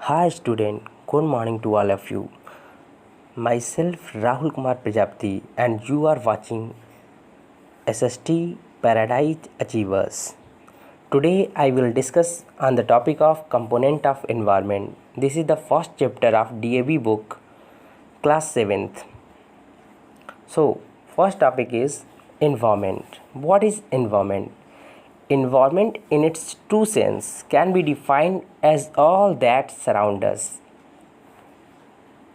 Hi student, good morning to all of you. Myself Rahul Kumar Prajapati and you are watching SST Paradise Achievers. Today I will discuss on the topic of component of environment. This is the first chapter of DAB book class 7th. So first topic is environment. What is environment? Environment in its true sense can be defined as all that surrounds us.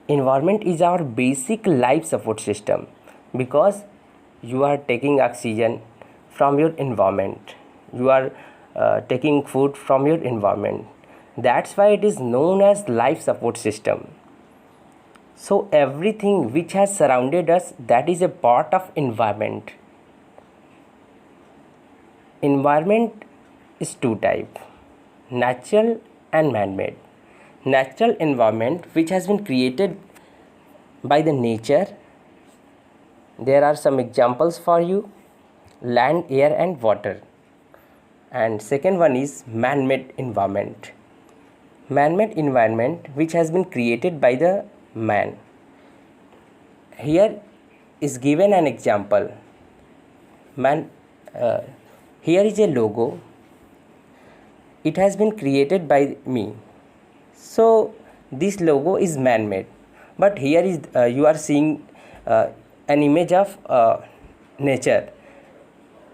Environment is our basic life support system because you are taking oxygen from your environment. You are taking food from your environment. That's why it is known as life support system. So everything which has surrounded us, that is a part of environment. Environment is two type, natural and man-made. Natural environment which has been created by the nature. There are some examples for you: land, air and water. And second one is man-made environment. Man-made environment which has been created by the man. Here is given an example. Here is a logo. It has been created by me. So this logo is man-made. But here is you are seeing an image of nature.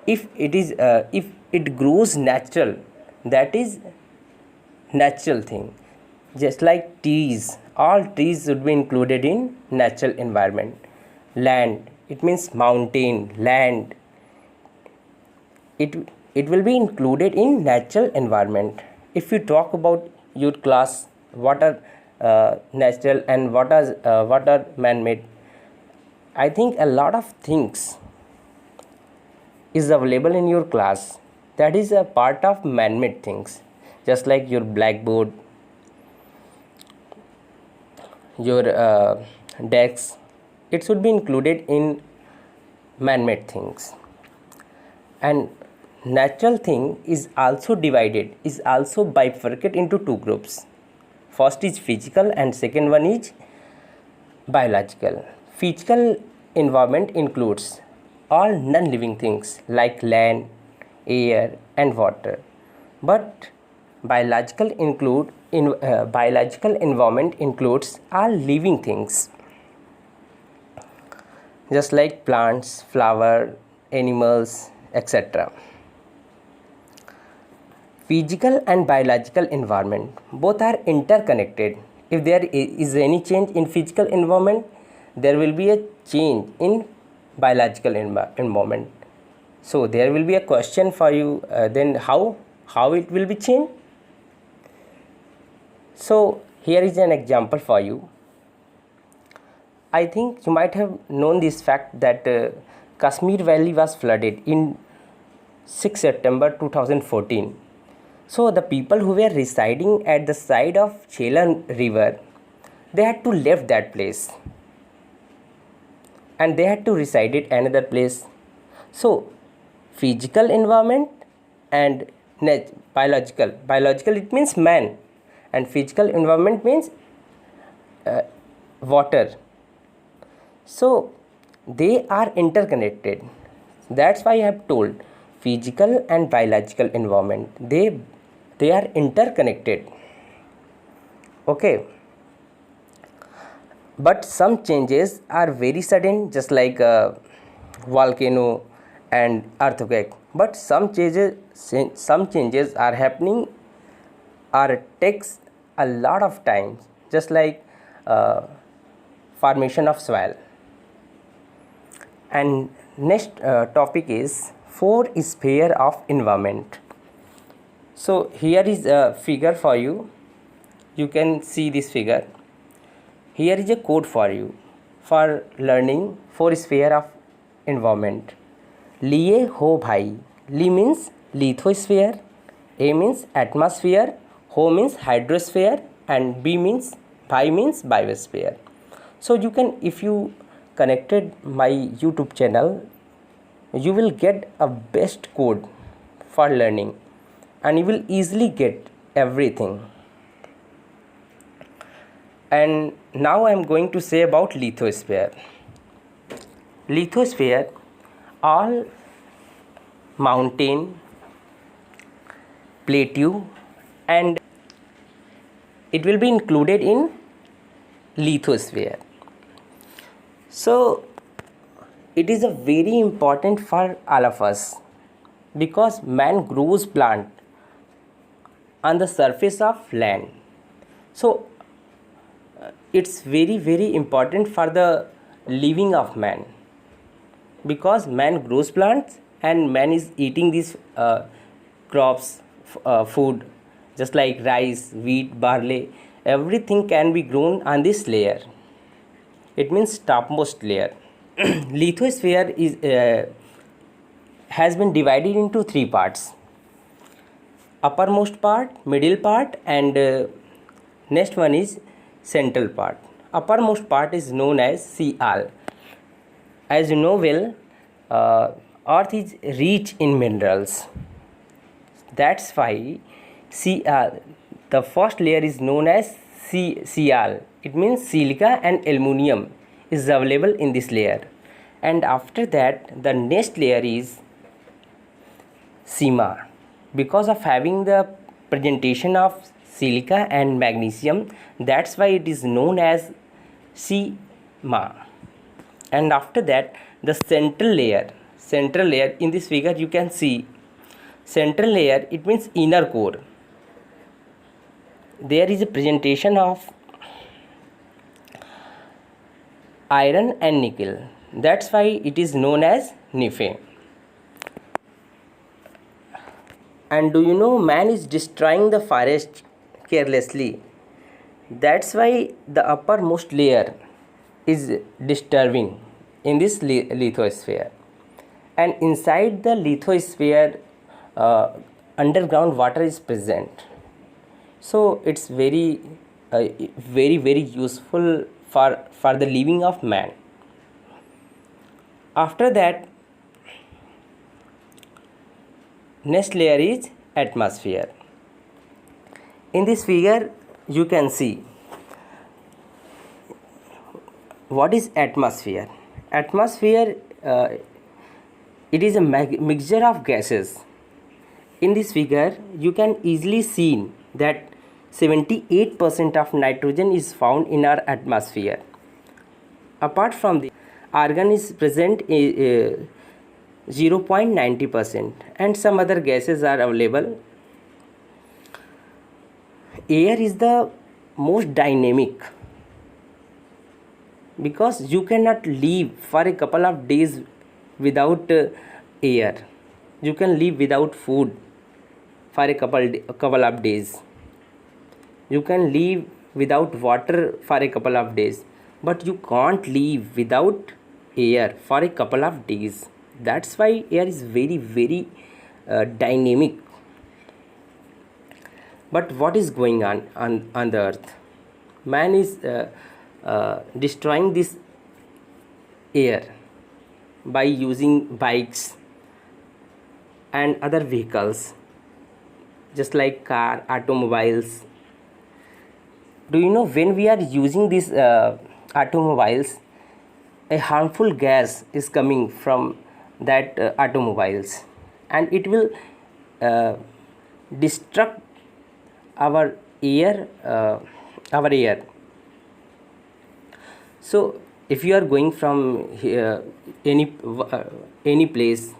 If it grows natural, that is natural thing. Just like trees, all trees should be included in natural environment. Land, it means mountain, land. It will be included in natural environment. If you talk about your class, what are natural and what are man-made, I think a lot of things is available in your class that is a part of man-made things, just like your blackboard, your decks. It should be included in man-made things. And natural thing is also bifurcated into two groups. First is physical and second one is biological. Physical environment includes all non-living things like land, air and water. But biological environment includes all living things, just like plants, flower, animals, etc. Physical and biological environment both are interconnected. If there is any change in physical environment, there will be a change in biological environment. So there will be a question for you, then how it will be changed. So here is an example for you. I think you might have known this fact that Kashmir Valley was flooded in 6 September 2014. So the people who were residing at the side of Jhelum river, they had to leave that place and they had to reside at another place. So physical environment and biological, it means man, and physical environment means water. So they are interconnected. That's why I have told physical and biological environment, they are interconnected. Okay, but some changes are very sudden, just like volcano and earthquake. But some changes are happening or takes a lot of time, just like formation of soil. And next topic is four sphere of environment. So here is a figure for you. You can see this figure. Here is a code for you for learning four sphere of environment. Liye ho bhai. Li means lithosphere, A means atmosphere, Ho means hydrosphere, and B means bhai means biosphere. So you can, if you connected my YouTube channel, you will get a best code for learning and you will easily get everything. And now I am going to say about lithosphere. Lithosphere, all mountain, plateau, and it will be included in lithosphere. So it is a very important for all of us, because man grows plant on the surface of land. So it's very very important for the living of man, because man grows plants and man is eating these crops, food, just like rice, wheat, barley. Everything can be grown on this layer. It means topmost layer. Lithosphere is has been divided into three parts: uppermost part, middle part, and next one is central part. Uppermost part is known as Sial. As you know well, earth is rich in minerals. That's why Sial, the first layer is known as Sial. It means silica and aluminum is available in this layer. And after that, the next layer is Sima. Because of having the presentation of silica and magnesium, that's why it is known as Sima. And after that, the central layer in this figure you can see central layer, it means inner core. There is a presentation of iron and nickel. That's why it is known as Nife. And do you know, man is destroying the forest carelessly. That's why the uppermost layer is disturbing in this lithosphere. And inside the lithosphere, underground water is present. So it's very very useful for the living of man. After that, next layer is atmosphere. In this figure you can see what is atmosphere. Atmosphere, it is a mixture of gases. In this figure you can easily see that 78% of nitrogen is found in our atmosphere. Apart from the argon is present 0.90%, and some other gases are available. Air is the most dynamic, because you cannot live for a couple of days without air. You can live without food for a couple of days. You can live without water for a couple of days, but you can't live without air for a couple of days. That's why air is very very dynamic. But what is going on the earth? Man is destroying this air by using bikes and other vehicles, just like car, automobiles. Do you know, when we are using these automobiles, a harmful gas is coming from that automobiles, and it will destruct our air. So if you are going from here, any place,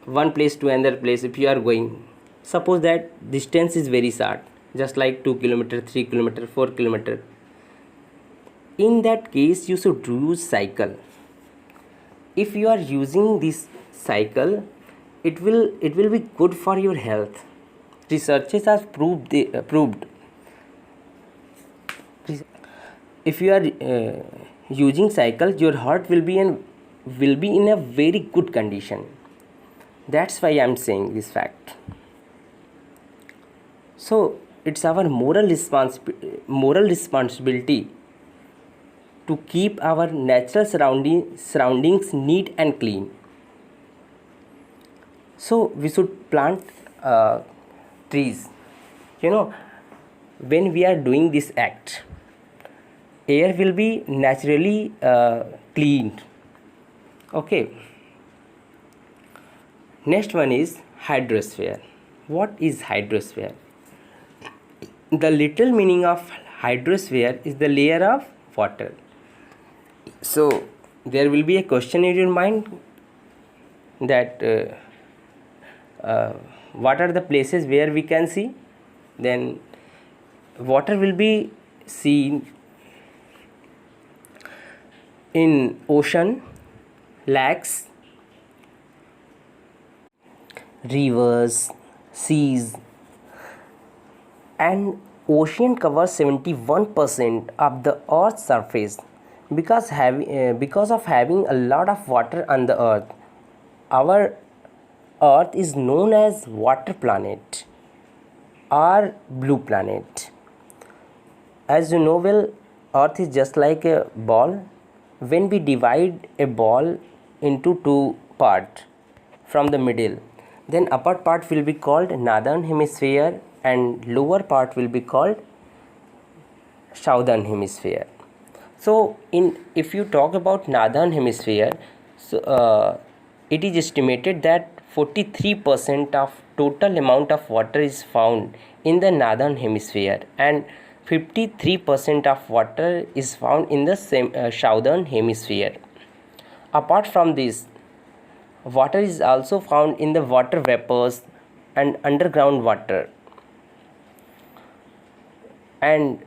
one place to another place, if you are going, suppose that distance is very short, just like 2 km, 3 km, 4 km. In that case you should use cycle. If you are using this cycle, it will be good for your health. Researchers have proved. If you are using cycle, your heart will be in a very good condition. That's why I am saying this fact. So it's our moral responsibility to keep our natural surroundings neat and clean. So we should plant trees. You know, when we are doing this act, air will be naturally cleaned. Okay. Next one is hydrosphere. What is hydrosphere? The literal meaning of hydrosphere is the layer of water. So there will be a question in your mind that what are the places where we can see? Then water will be seen in ocean, lakes, rivers, seas, and ocean covers 71% of the earth's surface. Because of having a lot of water on the earth, our earth is known as water planet or blue planet. As you know well, earth is just like a ball. When we divide a ball into two parts from the middle, then upper part will be called northern hemisphere and lower part will be called southern hemisphere. So if you talk about northern hemisphere, so it is estimated that 43% of total amount of water is found in the northern hemisphere and 53% of water is found in the southern hemisphere. Apart from this, water is also found in the water vapors and underground water, and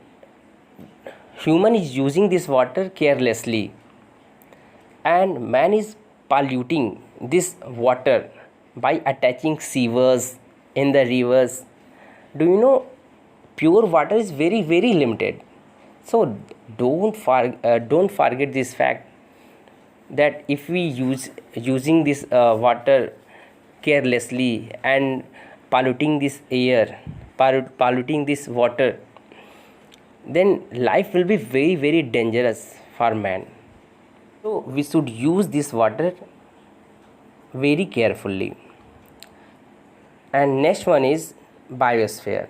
human is using this water carelessly, and man is polluting this water by attaching sewers in the rivers. Do you know pure water is very limited? So don't forget this fact that if we using this water carelessly and polluting this air, polluting this water, then life will be very dangerous for man. So we should use this water very carefully. And next one is biosphere.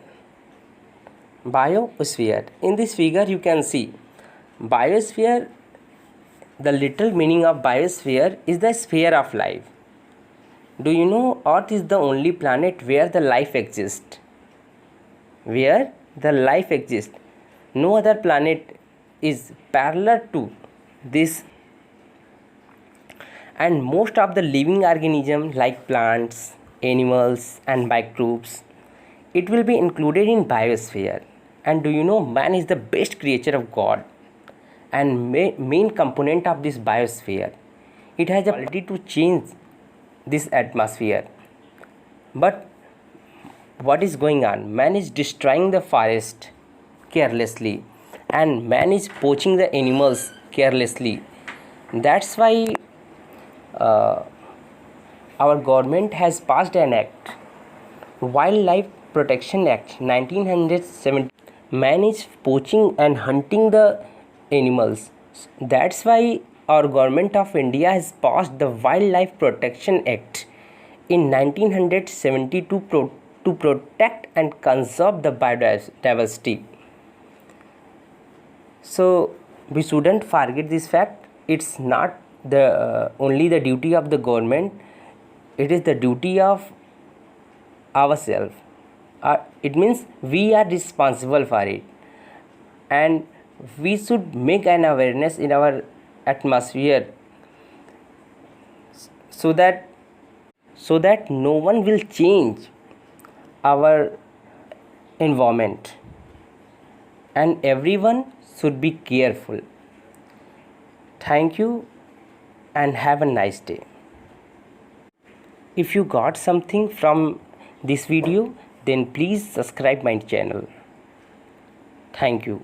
Biosphere. In this figure you can see biosphere. The literal meaning of biosphere is the sphere of life. Do you know Earth is the only planet where the life exists? Where the life exists. No other planet is parallel to this. And most of the living organisms like plants, animals and microbes, it will be included in biosphere. And do you know man is the best creature of God and main component of this biosphere. It has the ability to change this atmosphere. But what is going on? Man is destroying the forest carelessly and man is poaching the animals carelessly. That's why our government has passed an act, Wildlife Protection Act 1970. Man is poaching and hunting the animals. That's why our government of India has passed the Wildlife Protection Act in 1970 to protect and conserve the biodiversity. So we shouldn't forget this fact. It's not the only the duty of the government, it is the duty of ourselves. It means we are responsible for it, and we should make an awareness in our atmosphere so that no one will change our environment, and everyone should be careful. Thank you and have a nice day. If you got something from this video, then please subscribe my channel. Thank you.